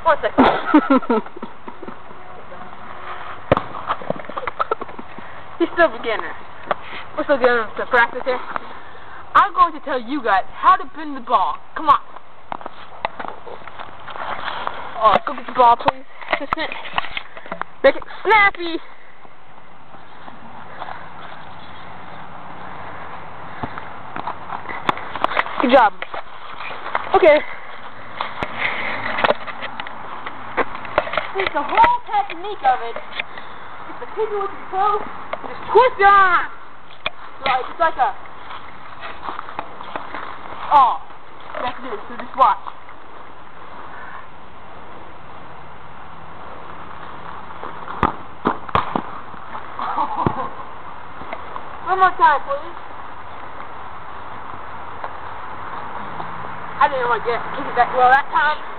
1 second. He's still a beginner. We're still getting to practice here. I'm going to tell you guys how to bend the ball. Come on. Oh, go get the ball, please. Assistant. Make it snappy. Good job. Okay. It's the whole technique of it. It's the kick with your toe. Just twist your arm. Like it's like a. Oh, that's it. So just watch. One more time, please. I didn't want to kick it that well that time.